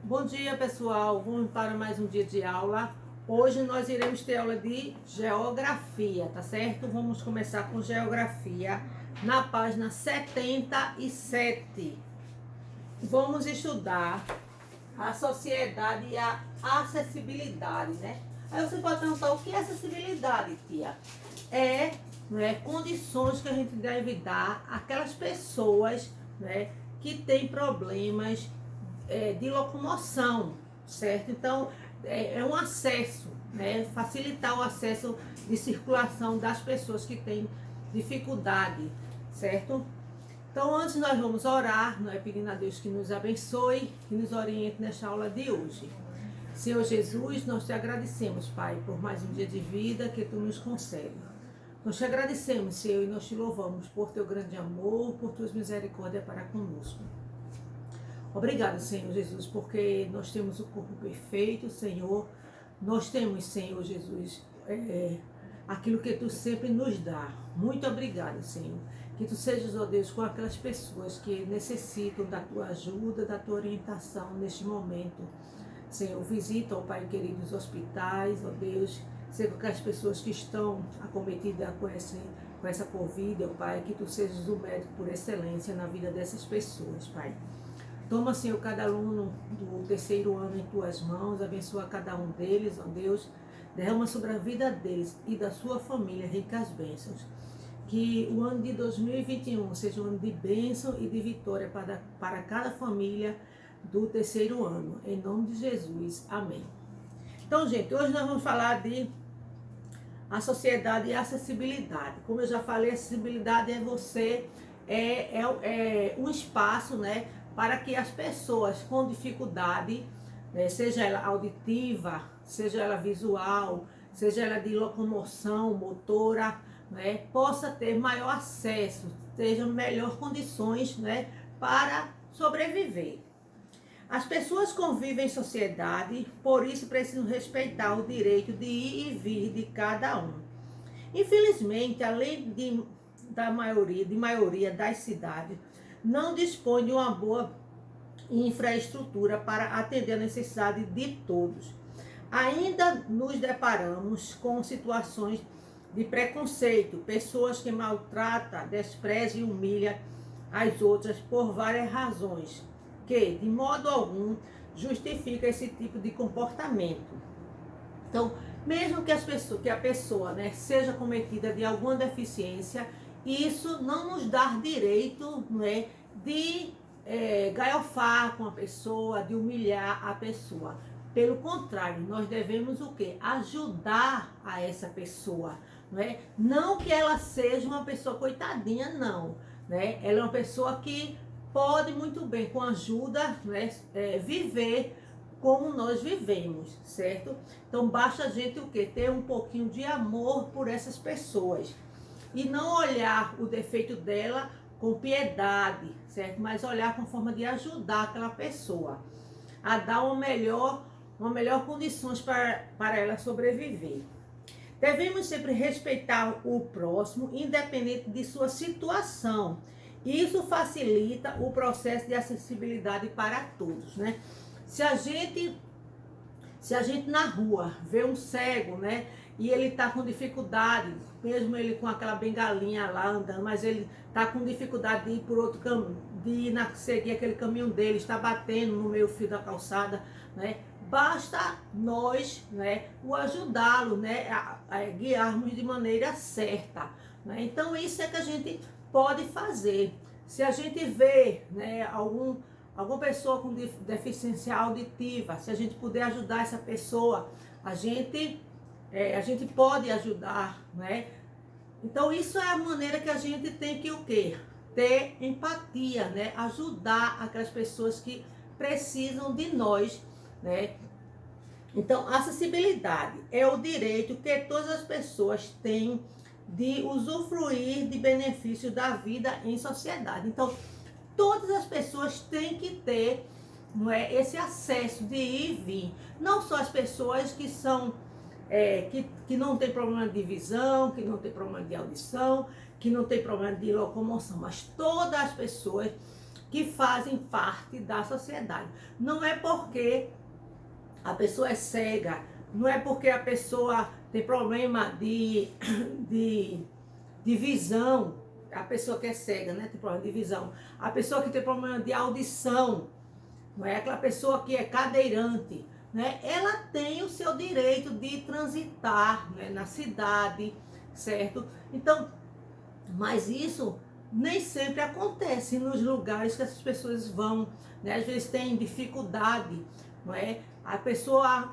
Bom dia, pessoal. Vamos para mais um dia de aula. Hoje nós iremos ter aula de geografia, tá certo? Vamos começar com geografia na página 77. Vamos estudar a sociedade e a acessibilidade, né? Aí você pode perguntar, o que é acessibilidade, tia? Condições que a gente deve dar àquelas pessoas, né, que têm problemas de locomoção, certo? Então, é um acesso, né? Facilitar o acesso de circulação das pessoas que têm dificuldade, certo? Então, antes nós vamos orar, pedindo a Deus que nos abençoe, que nos oriente nesta aula de hoje. Senhor Jesus, nós te agradecemos, Pai, por mais um dia de vida que tu nos concede. Nós te agradecemos, Senhor, e nós te louvamos por teu grande amor, por tuas misericórdias para conosco. Obrigada, Senhor Jesus, porque nós temos o corpo perfeito, Senhor. Nós temos, Senhor Jesus, aquilo que tu sempre nos dá. Muito obrigada, Senhor. Que tu sejas, ó Deus, com aquelas pessoas que necessitam da tua ajuda, da tua orientação neste momento. Senhor, visita, ó Pai querido, os hospitais, ó Deus, seja com aquelas pessoas que estão acometidas com essa Covid, ó Pai, que tu sejas o médico por excelência na vida dessas pessoas, Pai. Toma, Senhor, cada aluno do terceiro ano em tuas mãos, abençoa cada um deles, ó Deus, derrama sobre a vida deles e da sua família ricas bênçãos. Que o ano de 2021 seja um ano de bênção e de vitória para cada família do terceiro ano. Em nome de Jesus. Amém. Então, gente, hoje nós vamos falar de a sociedade e a acessibilidade. Como eu já falei, acessibilidade é um espaço, né, para que as pessoas com dificuldade, né, seja ela auditiva, seja ela visual, seja ela de locomoção, motora, né, possa ter maior acesso, tenham melhores condições, né, para sobreviver. As pessoas convivem em sociedade, por isso precisam respeitar o direito de ir e vir de cada um. Infelizmente, além de maioria das cidades, não dispõe de uma boa infraestrutura para atender a necessidade de todos. Ainda nos deparamos com situações de preconceito, pessoas que maltratam, desprezam e humilham as outras por várias razões, que de modo algum justifica esse tipo de comportamento. Então, mesmo que a pessoa, né, seja cometida de alguma deficiência, isso não nos dá direito, né, de gaiofar com a pessoa, de humilhar a pessoa. Pelo contrário, nós devemos o quê? Ajudar a essa pessoa, não é? Não que ela seja uma pessoa coitadinha, não, né? Ela é uma pessoa que pode muito bem, com ajuda, né, viver como nós vivemos, certo? Então basta a gente o quê? Ter um pouquinho de amor por essas pessoas e não olhar o defeito dela com piedade, certo? Mas olhar com forma de ajudar aquela pessoa a dar uma melhor condições para ela sobreviver. Devemos sempre respeitar o próximo, independente de sua situação. Isso facilita o processo de acessibilidade para todos, né? Se a gente na rua vê um cego, né, e ele está com dificuldade, mesmo ele com aquela bengalinha lá andando, mas ele está com dificuldade de ir por outro caminho, seguir aquele caminho dele, está batendo no meio fio da calçada, né? Basta nós, né, o ajudá-lo, né, a guiarmos de maneira certa, né? Então isso é que a gente pode fazer. Se a gente vê, né, alguma pessoa com deficiência auditiva, se a gente puder ajudar essa pessoa, a gente pode ajudar, né? Então isso é a maneira que a gente tem que o quê? Ter empatia, né? Ajudar aquelas pessoas que precisam de nós, né? Então, acessibilidade é o direito que todas as pessoas têm de usufruir de benefícios da vida em sociedade. Então, todas as pessoas têm que ter, não é, esse acesso de ir e vir. Não só as pessoas que são que não tem problema de visão, que não tem problema de audição, que não tem problema de locomoção, mas todas as pessoas que fazem parte da sociedade. Não é porque a pessoa é cega, não é porque a pessoa tem problema de visão, a pessoa que é cega, né, tem problema de visão, a pessoa que tem problema de audição, não é aquela pessoa que é cadeirante, né, ela tem o seu direito de transitar, né, na cidade, certo? Então, mas isso nem sempre acontece nos lugares que essas pessoas vão, né? Às vezes tem dificuldade, não é?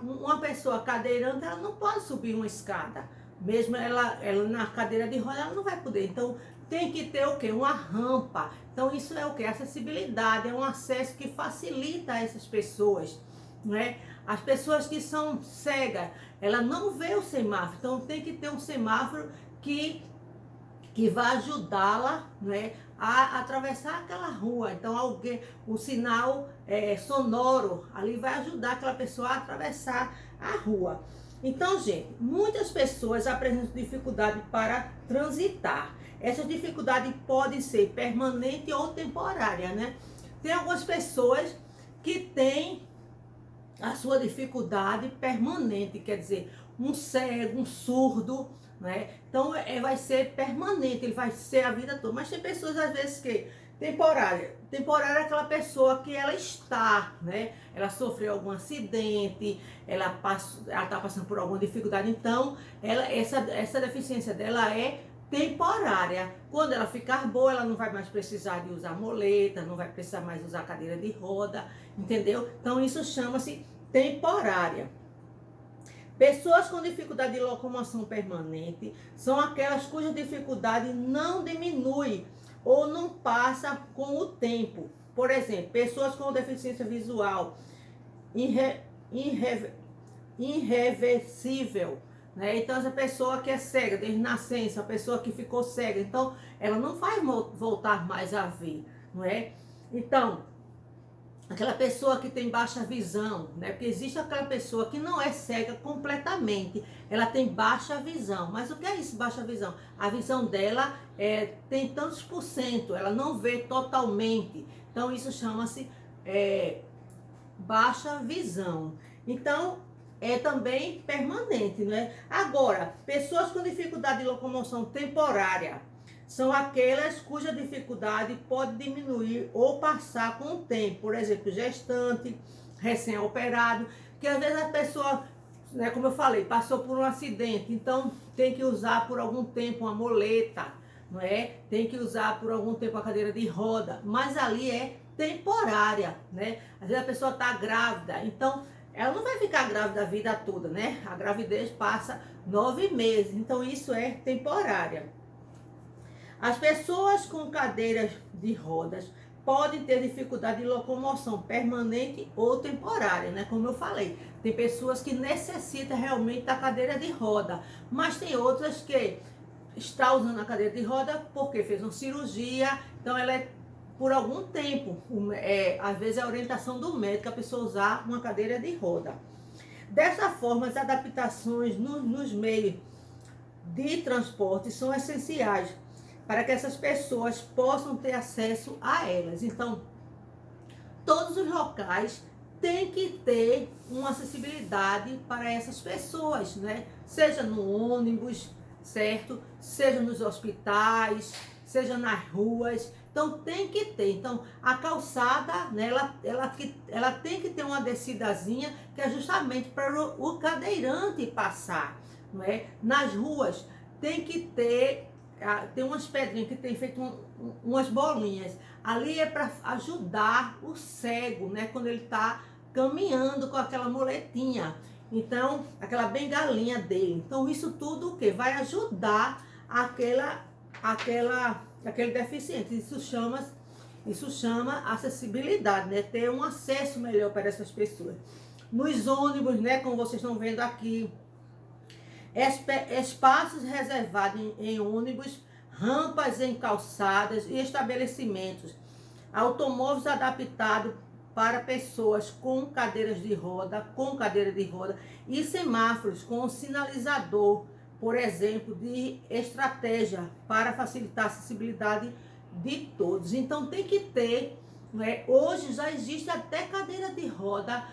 Uma pessoa cadeirante, ela não pode subir uma escada. Mesmo ela na cadeira de roda, ela não vai poder. Então, tem que ter o quê? Uma rampa. Então, isso é o quê? Acessibilidade, é um acesso que facilita essas pessoas, não é? As pessoas que são cegas, ela não vê o semáforo. Então, tem que ter um semáforo que vai ajudá-la, né, a atravessar aquela rua. Então, o sinal sonoro ali vai ajudar aquela pessoa a atravessar a rua. Então, gente, muitas pessoas apresentam dificuldade para transitar. Essa dificuldade pode ser permanente ou temporária, né? Tem algumas pessoas que têm a sua dificuldade permanente, quer dizer, um cego, um surdo, né? Então vai ser permanente, ele vai ser a vida toda. Mas tem pessoas às vezes que temporária é aquela pessoa que ela está, né? Ela sofreu algum acidente, ela está passando por alguma dificuldade, então essa deficiência dela é temporária. Quando ela ficar boa, ela não vai mais precisar de usar muleta, não vai precisar mais usar cadeira de roda, entendeu? Então isso chama-se temporária. Pessoas com dificuldade de locomoção permanente são aquelas cuja dificuldade não diminui ou não passa com o tempo. Por exemplo, pessoas com deficiência visual irreversível, né? Então, essa pessoa que é cega desde nascença, a pessoa que ficou cega, então, ela não vai voltar mais a ver, não é? Então, aquela pessoa que tem baixa visão, né? Porque existe aquela pessoa que não é cega completamente, ela tem baixa visão. Mas o que é isso, baixa visão? A visão dela tem tantos por cento, ela não vê totalmente. Então isso chama-se baixa visão. Então é também permanente, né? Agora, pessoas com dificuldade de locomoção temporária são aquelas cuja dificuldade pode diminuir ou passar com o tempo. Por exemplo, gestante, recém-operado, que às vezes a pessoa, né, como eu falei, passou por um acidente, então tem que usar por algum tempo uma muleta, não é? Tem que usar por algum tempo a cadeira de roda, mas ali é temporária, né? Às vezes a pessoa está grávida, então ela não vai ficar grávida a vida toda, né? A gravidez passa 9 meses, então isso é temporária. As pessoas com cadeiras de rodas podem ter dificuldade de locomoção permanente ou temporária, né? Como eu falei, tem pessoas que necessitam realmente da cadeira de roda, mas tem outras que estão usando a cadeira de roda porque fez uma cirurgia, então ela é por algum tempo, às vezes é a orientação do médico a pessoa usar uma cadeira de roda. Dessa forma, as adaptações nos meios de transporte são essenciais para que essas pessoas possam ter acesso a elas. Então, todos os locais têm que ter uma acessibilidade para essas pessoas, né? Seja no ônibus, certo? Seja nos hospitais, seja nas ruas. Então, tem que ter. Então, a calçada, né, ela tem que ter uma descidazinha que é justamente para o cadeirante passar, não é? Nas ruas, tem que ter... Tem umas pedrinhas que tem feito umas bolinhas. Ali é para ajudar o cego, né? Quando ele está caminhando com aquela muletinha. Então, aquela bengalinha dele. Então, isso tudo o quê? Vai ajudar aquele deficiente. Isso chama acessibilidade, né? Ter um acesso melhor para essas pessoas. Nos ônibus, né? Como vocês estão vendo aqui, espaços reservados em ônibus, rampas em calçadas e estabelecimentos, automóveis adaptados para pessoas com cadeira de roda e semáforos com sinalizador, por exemplo, de estratégia para facilitar a acessibilidade de todos. Então tem que ter né? Hoje já existe até cadeira de roda,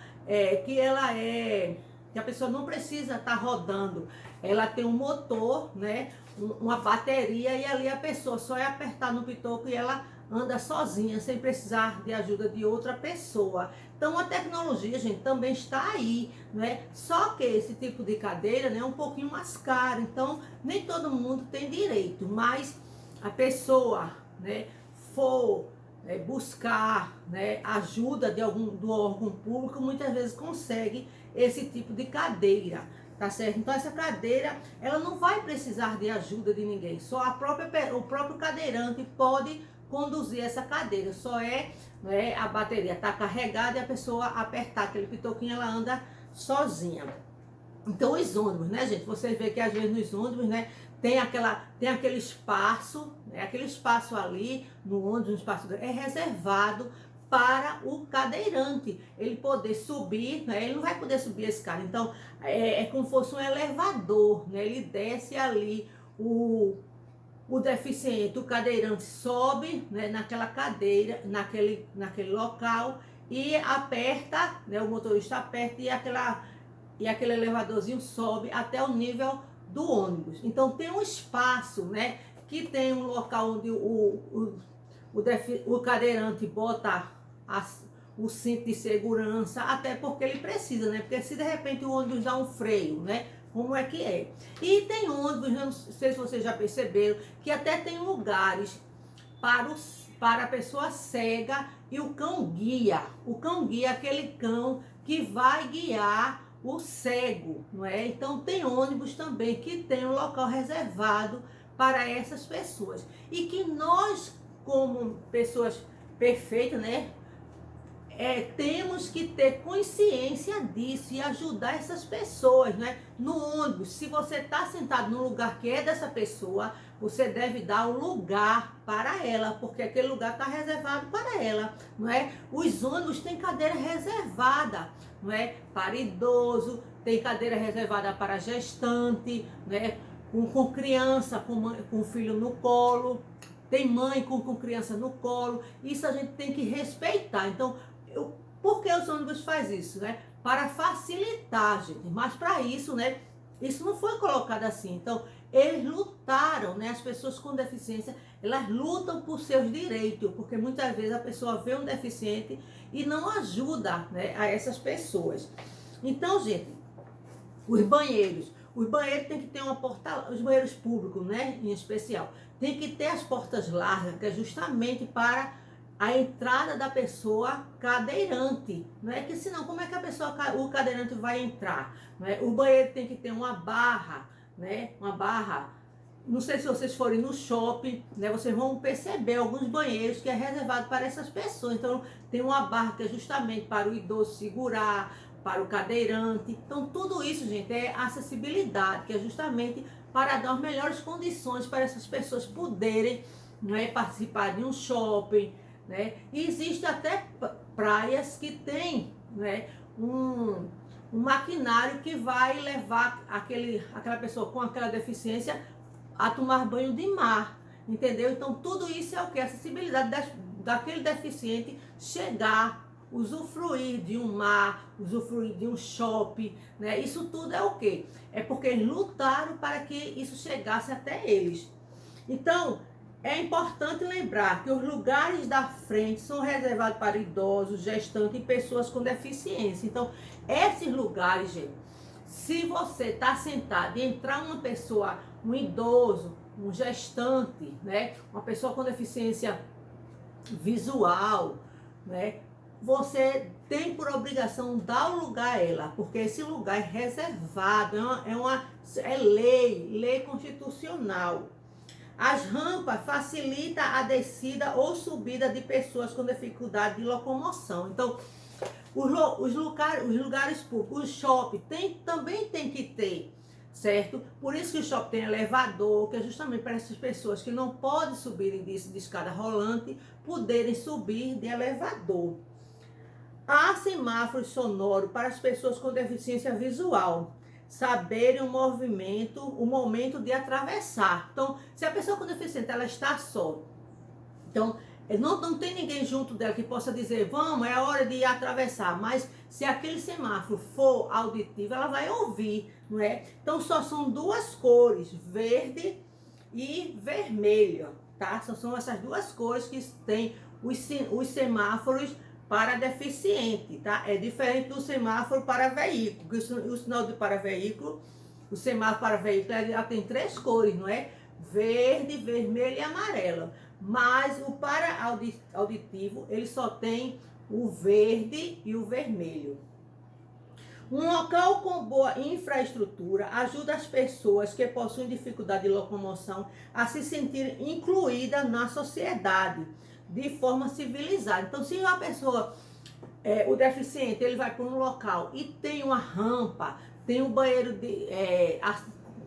que a pessoa não precisa estar rodando. Ela tem um motor, né? Uma bateria, e ali a pessoa só é apertar no pitoco e ela anda sozinha, sem precisar de ajuda de outra pessoa. Então a tecnologia, gente, também está aí, né? Só que esse tipo de cadeira, né, é um pouquinho mais caro, então nem todo mundo tem direito, mas a pessoa, né, for buscar, né, ajuda do órgão público, muitas vezes consegue esse tipo de cadeira, tá certo? Então essa cadeira, ela não vai precisar de ajuda de ninguém, só o próprio cadeirante pode conduzir essa cadeira, só né, a bateria tá carregada e a pessoa apertar aquele pitoquinho, ela anda sozinha. Então os ônibus, né, gente, vocês veem que às vezes nos ônibus, né, tem aquele espaço, né, aquele espaço ali no ônibus, um espaço é reservado para o cadeirante, ele poder subir, né, ele não vai poder subir a escada, então é como se fosse um elevador, né, ele desce ali, o deficiente, o cadeirante sobe, né, naquela cadeira, naquele local e aperta, né, o motorista aperta e aquele elevadorzinho sobe até o nível do ônibus. Então tem um espaço, né, que tem um local onde o cadeirante bota o cinto de segurança, até porque ele precisa, né? Porque se de repente o ônibus dá um freio, né? Como é que é? E tem ônibus, não sei se vocês já perceberam, que até tem lugares para a pessoa cega e o cão guia. O cão guia é aquele cão que vai guiar o cego, não é? Então tem ônibus também que tem um local reservado para essas pessoas. E que nós, como pessoas perfeitas, né? Temos que ter consciência disso e ajudar essas pessoas, né? No ônibus, se você está sentado no lugar que é dessa pessoa, você deve dar um lugar para ela, porque aquele lugar está reservado para ela, não é? Os ônibus têm cadeira reservada, não é? Para idoso, tem cadeira reservada para gestante, né? Com criança, com filho no colo, tem mãe com criança no colo. Isso a gente tem que respeitar. Então, por que os ônibus faz isso, né? Para facilitar, gente. Mas para isso, né? Isso não foi colocado assim. Então, eles lutaram, né? As pessoas com deficiência, elas lutam por seus direitos, porque muitas vezes a pessoa vê um deficiente e não ajuda, né, a essas pessoas. Então, gente, os banheiros têm que ter uma porta, os banheiros públicos, né, em especial, tem que ter as portas largas, que é justamente para a entrada da pessoa cadeirante, não é que senão como é que o cadeirante vai entrar, não é? O banheiro tem que ter uma barra, né, uma barra. Não sei se vocês forem no shopping, né, vocês vão perceber alguns banheiros que é reservado para essas pessoas. Então tem uma barra que é justamente para o idoso segurar, para o cadeirante. Então tudo isso, gente, é acessibilidade, que é justamente para dar as melhores condições para essas pessoas poderem, né, participar de um shopping, né? E existe até praias que tem, né, um maquinário que vai levar aquela pessoa com aquela deficiência a tomar banho de mar, entendeu? Então tudo isso é o que? A acessibilidade daquele deficiente chegar, usufruir de um mar, usufruir de um shopping, né? Isso tudo é o quê? É porque eles lutaram para que isso chegasse até eles. Então, é importante lembrar que os lugares da frente são reservados para idosos, gestantes e pessoas com deficiência. Então, esses lugares, gente, se você está sentado e entrar uma pessoa, um idoso, um gestante, né, uma pessoa com deficiência visual, né, você tem por obrigação dar o lugar a ela, porque esse lugar é reservado, é lei constitucional. As rampas facilitam a descida ou subida de pessoas com dificuldade de locomoção. Então, os lugares públicos, o shopping também tem que ter, certo? Por isso que o shopping tem elevador, que é justamente para essas pessoas que não podem subir de escada rolante, poderem subir de elevador. Há semáforos sonoros para as pessoas com deficiência visual saberem o momento de atravessar. Então, se a pessoa com deficiência ela está só, então Não tem ninguém junto dela que possa dizer, vamos, é hora de atravessar. Mas se aquele semáforo for auditivo, ela vai ouvir, não é? Então só são duas cores, verde e vermelho, tá? São essas duas cores que tem os semáforos para deficiente, tá? É diferente do semáforo para veículo. O sinal de para veículo, o semáforo para veículo, ela tem três cores, não é? Verde, vermelho e amarelo. Mas o para auditivo, ele só tem o verde e o vermelho. Um local com boa infraestrutura ajuda as pessoas que possuem dificuldade de locomoção a se sentirem incluídas na sociedade de forma civilizada. Então, se a pessoa, o deficiente, ele vai para um local e tem uma rampa, tem um banheiro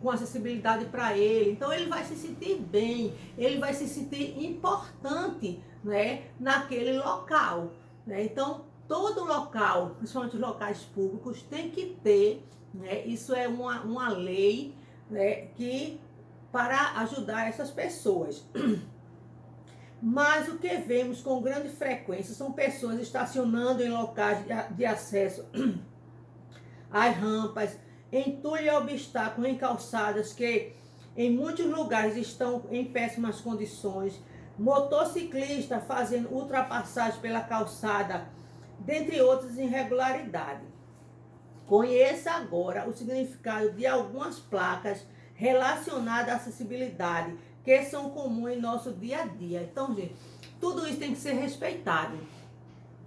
com acessibilidade para ele, então ele vai se sentir bem, ele vai se sentir importante, né, naquele local, né? Então, todo local, principalmente os locais públicos, tem que ter, né, isso é uma lei, né, para ajudar essas pessoas. Mas o que vemos com grande frequência são pessoas estacionando em locais de acesso às rampas, entulho e obstáculos em calçadas que em muitos lugares estão em péssimas condições, motociclistas fazendo ultrapassagem pela calçada, dentre outras irregularidades. Conheça agora o significado de algumas placas relacionadas à acessibilidade, que são comuns em nosso dia a dia. Então, gente, tudo isso tem que ser respeitado.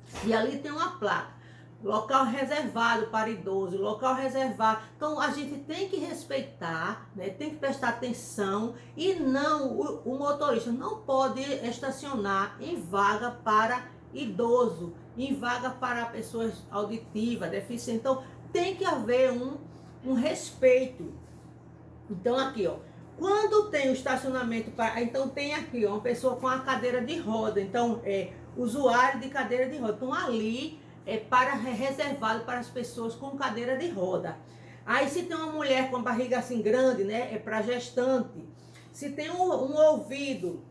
Se ali tem uma placa, local reservado para idoso, local reservado. Então, a gente tem que respeitar, né? Tem que prestar atenção e não, o motorista não pode estacionar em vaga para idoso, em vaga para pessoas auditivas, deficientes. Então, tem que haver um respeito. Então, aqui, ó, quando tem o estacionamento, então tem aqui, ó, uma pessoa com a cadeira de roda, então, usuário de cadeira de roda. Então, ali reservado para as pessoas com cadeira de roda. Aí se tem uma mulher com a barriga assim grande, né, é para gestante. Se tem um ouvido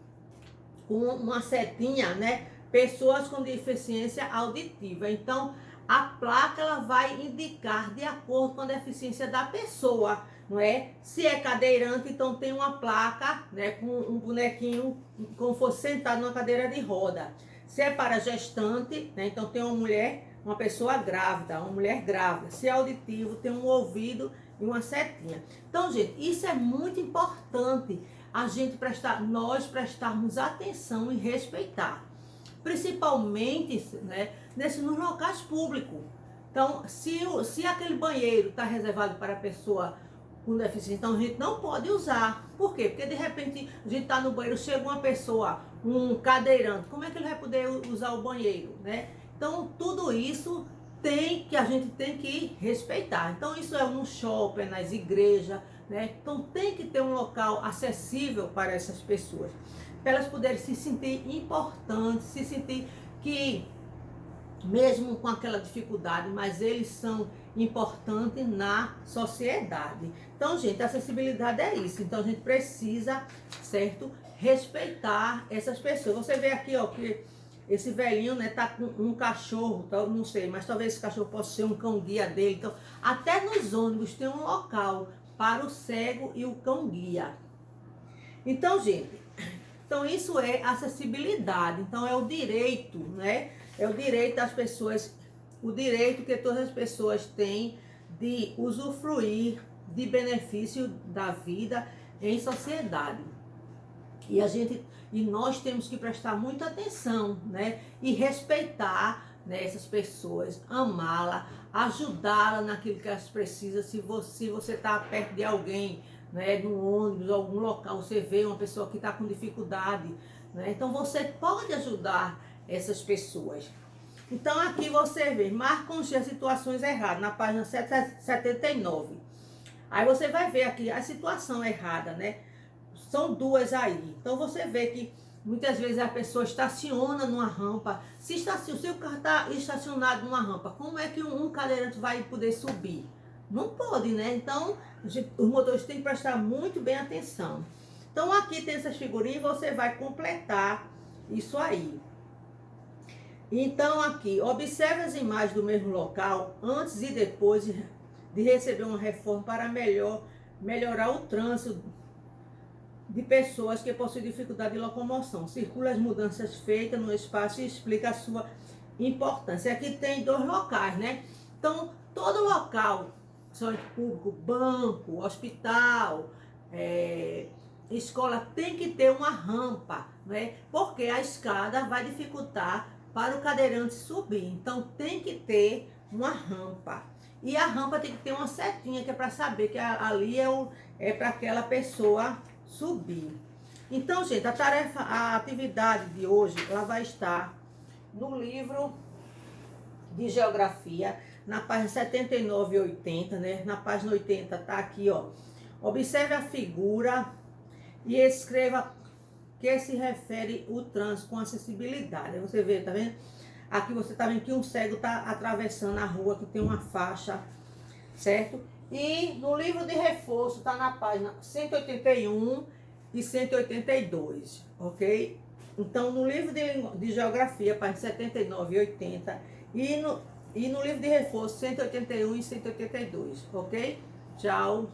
com uma setinha, né, pessoas com deficiência auditiva. Então a placa ela vai indicar de acordo com a deficiência da pessoa, não é? Se é cadeirante, então tem uma placa, né, com um bonequinho como fosse sentado numa cadeira de roda. Se é para gestante, né, então tem uma pessoa grávida, uma mulher grávida. Se é auditivo, tem um ouvido e uma setinha. Então, gente, isso é muito importante nós prestarmos atenção e respeitar. Principalmente, né, nos locais públicos. Então, se aquele banheiro está reservado para a pessoa com deficiência, então a gente não pode usar. Por quê? Porque de repente a gente está no banheiro, chega uma pessoa, um cadeirante, como é que ele vai poder usar o banheiro, né? Então tudo isso a gente tem que respeitar. Então isso é no shopping, nas igrejas, né? Então tem que ter um local acessível para essas pessoas, para elas poderem se sentir importantes, se sentir que mesmo com aquela dificuldade, mas eles são importantes na sociedade. Então, gente, a acessibilidade é isso. Então, a gente precisa, certo, respeitar essas pessoas. Você vê aqui, ó, que esse velhinho, né, tá com um cachorro, tá, não sei, mas talvez esse cachorro possa ser um cão-guia dele. Então, até nos ônibus tem um local para o cego e o cão-guia. Então, gente, então isso é acessibilidade. Então, é o direito, né? É o direito das pessoas, o direito que todas as pessoas têm de usufruir de benefício da vida em sociedade. E nós temos que prestar muita atenção, né? E respeitar, né, essas pessoas, amá-la, ajudá-la naquilo que elas precisam. Se você está perto de alguém, né, no ônibus, algum local, você vê uma pessoa que está com dificuldade, né? Então você pode ajudar essas pessoas. Então aqui você vê, marcam as situações erradas, na página 79. Aí você vai ver aqui a situação errada, né? São duas aí. Então você vê que muitas vezes a pessoa estaciona numa rampa. Se o seu carro está estacionado numa rampa, como é que um cadeirante vai poder subir? Não pode, né? Então os motoristas têm que prestar muito bem atenção. Então aqui tem essas figurinhas e você vai completar Isso aí. Então aqui, observe as imagens do mesmo local antes e depois de receber uma reforma para melhorar o trânsito de pessoas que possuem dificuldade de locomoção. Circula as mudanças feitas no espaço e explica a sua importância. Aqui tem 2 locais, né? Então, todo local, saúde público, banco, hospital, escola, tem que ter uma rampa, né? Porque a escada vai dificultar para o cadeirante subir. Então, tem que ter uma rampa. E a rampa tem que ter uma setinha, que é para saber que ali é para aquela pessoa subir. Então, gente, a atividade de hoje, ela vai estar no livro de geografia, na página 79 e 80, né? Na página 80 tá aqui, ó. Observe a figura e escreva que se refere o trânsito com acessibilidade. Você vê, tá vendo? Aqui você tá vendo que um cego tá atravessando a rua, que tem uma faixa, certo? E no livro de reforço tá na página 181 e 182, ok? Então, no livro de geografia, página 79 e 80, e no livro de reforço, 181 e 182, ok? Tchau!